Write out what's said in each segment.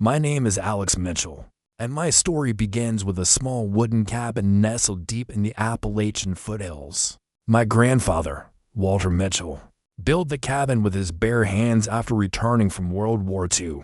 My name is Alex Mitchell, and my story begins with a small wooden cabin nestled deep in the Appalachian foothills. My grandfather, Walter Mitchell, built the cabin with his bare hands after returning from World War II.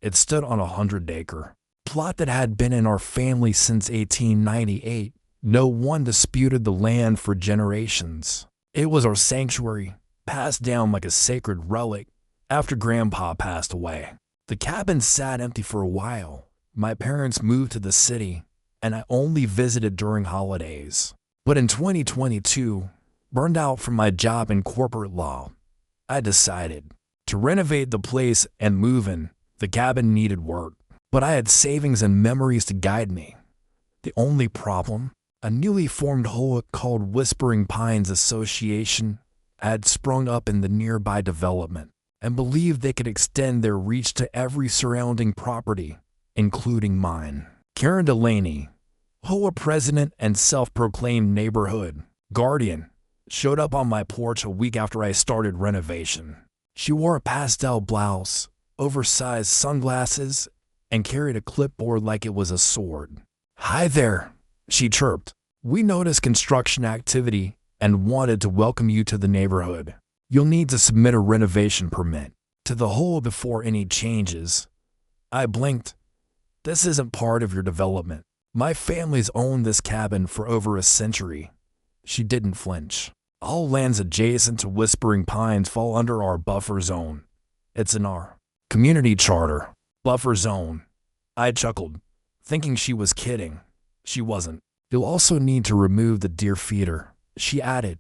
It stood on a 100-acre plot that had been in our family since 1898. No one disputed the land for generations. It was our sanctuary, passed down like a sacred relic after Grandpa passed away. The cabin sat empty for a while. My parents moved to the city, and I only visited during holidays. But in 2022, burned out from my job in corporate law, I decided to renovate the place and move in. The cabin needed work, but I had savings and memories to guide me. The only problem? A newly formed HOA called Whispering Pines Association had sprung up in the nearby development and believed they could extend their reach to every surrounding property, including mine. Karen Delaney, HOA president and self-proclaimed neighborhood guardian, showed up on my porch a week after I started renovation. She wore a pastel blouse, oversized sunglasses, and carried a clipboard like it was a sword. "Hi there," she chirped. "We noticed construction activity and wanted to welcome you to the neighborhood. You'll need to submit a renovation permit to the HOA before any changes." I blinked. "This isn't part of your development. My family's owned this cabin for over a century." She didn't flinch. "All lands adjacent to Whispering Pines fall under our buffer zone. It's in our community charter." Buffer zone. I chuckled, thinking she was kidding. She wasn't. "You'll also need to remove the deer feeder," she added.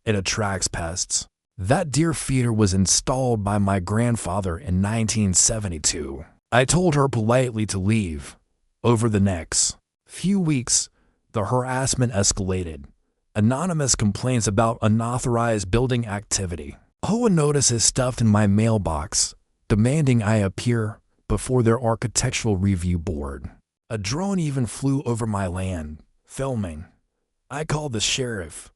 "It attracts pests." That deer feeder was installed by my grandfather in 1972. I told her politely to leave. Over the next few weeks, the harassment escalated. Anonymous complaints about unauthorized building activity. HOA notices stuffed in my mailbox, demanding I appear before their architectural review board. A drone even flew over my land, filming. I called the sheriff,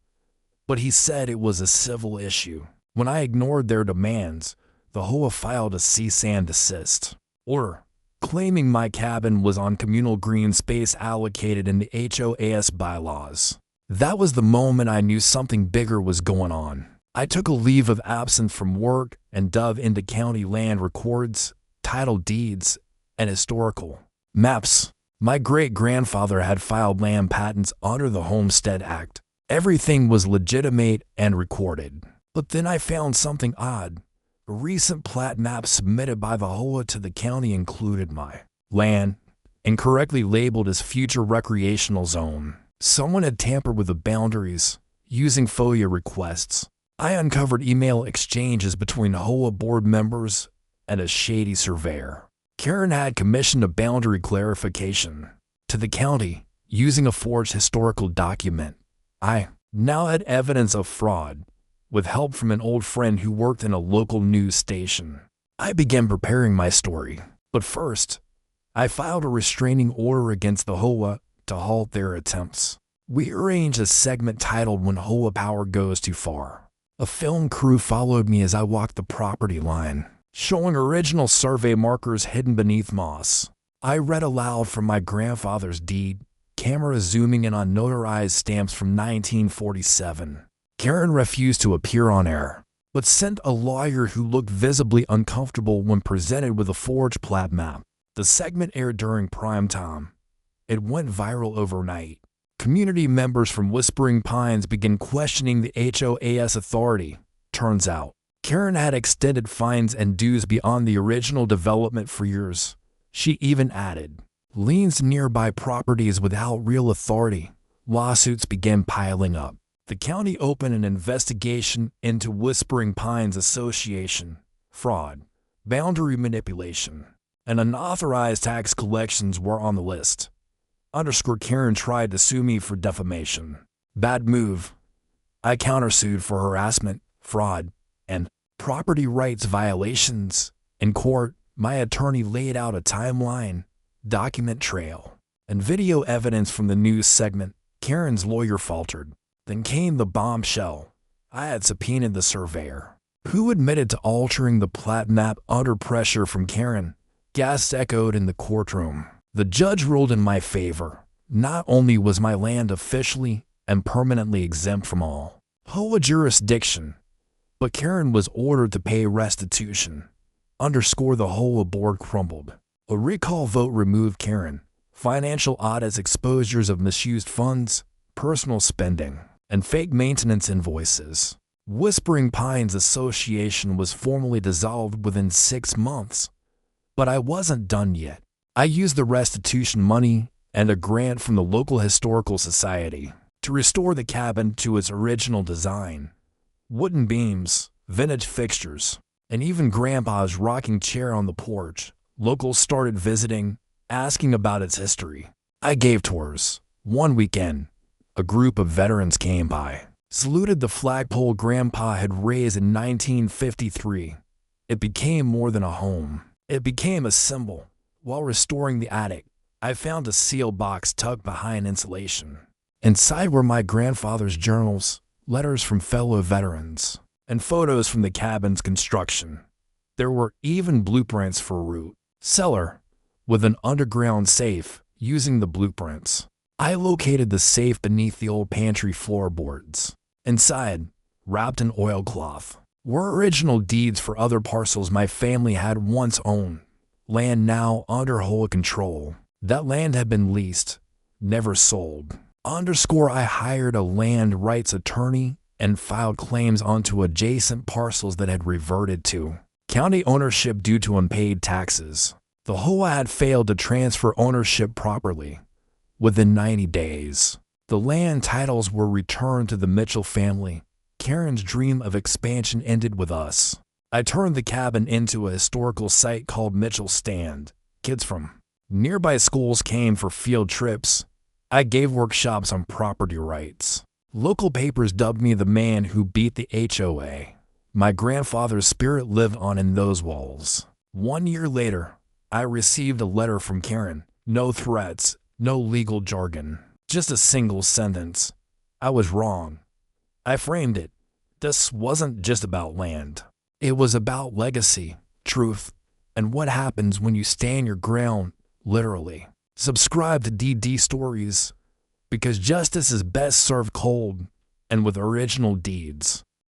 but he said it was a civil issue. When I ignored their demands, the HOA filed a cease and desist order, claiming my cabin was on communal green space allocated in the HOA's bylaws. That was the moment I knew something bigger was going on. I took a leave of absence from work and dove into county land records, title deeds, and historical maps. My great-grandfather had filed land patents under the Homestead Act. Everything was legitimate and recorded. But then I found something odd. A recent plat map submitted by the HOA to the county included my land, incorrectly labeled as future recreational zone. Someone had tampered with the boundaries, using FOIA requests. I uncovered email exchanges between HOA board members and a shady surveyor. Karen had commissioned a boundary clarification to the county using a forged historical document. I now had evidence of fraud, with help from an old friend who worked in a local news station. I began preparing my story, but first, I filed a restraining order against the HOA to halt their attempts. We arranged a segment titled "When HOA Power Goes Too Far." A film crew followed me as I walked the property line, showing original survey markers hidden beneath moss. I read aloud from my grandfather's deed, camera zooming in on notarized stamps from 1947. Karen refused to appear on air, but sent a lawyer who looked visibly uncomfortable when presented with a forged plat map. The segment aired during prime time. It went viral overnight. Community members from Whispering Pines began questioning the HOA's authority. Turns out, Karen had extended fines and dues beyond the original development for years. She even added liens nearby properties without real authority. Lawsuits began piling up. The county opened an investigation into Whispering Pines Association, fraud, boundary manipulation, and unauthorized tax collections were on the list. Karen tried to sue me for defamation. Bad move. I countersued for harassment, fraud, and property rights violations. In court, my attorney laid out a timeline, document trail, and video evidence from the news segment. Karen's lawyer faltered. Then came the bombshell. I had subpoenaed the surveyor, who admitted to altering the plat map under pressure from Karen, Gasps echoed in the courtroom. The judge ruled in my favor. Not only was my land officially and permanently exempt from all HOA jurisdiction, but Karen was ordered to pay restitution. Underscore the HOA board crumbled. A recall vote removed Karen. Financial audits, exposures of misused funds, personal spending, and fake maintenance invoices. Whispering Pines Association was formally dissolved within 6 months. But I wasn't done yet. I used the restitution money and a grant from the local historical society to restore the cabin to its original design. Wooden beams, vintage fixtures, and even Grandpa's rocking chair on the porch. Locals started visiting, asking about its history. I gave tours. One weekend, a group of veterans came by, saluted the flagpole Grandpa had raised in 1953. It became more than a home. It became a symbol. While restoring the attic, I found a sealed box tucked behind insulation. Inside were my grandfather's journals, letters from fellow veterans, and photos from the cabin's construction. There were even blueprints for a root cellar with an underground safe using the blueprints. I located the safe beneath the old pantry floorboards. Inside, wrapped in oilcloth, were original deeds for other parcels my family had once owned. Land now under HOA control. That land had been leased, never sold. Underscore I hired a land rights attorney and filed claims onto adjacent parcels that had reverted to county ownership due to unpaid taxes. The HOA had failed to transfer ownership properly. Within 90 days, the land titles were returned to the Mitchell family. Karen's dream of expansion ended with us. I turned the cabin into a historical site called Mitchell Stand. Kids from nearby schools came for field trips. I gave workshops on property rights. Local papers dubbed me the man who beat the HOA. My grandfather's spirit lived on in those walls. 1 year later, I received a letter from Karen. No threats, no legal jargon, just a single sentence. I was wrong. I framed it. This wasn't just about land. It was about legacy, truth, and what happens when you stand your ground, literally. Subscribe to DD Stories, because justice is best served cold and with original deeds.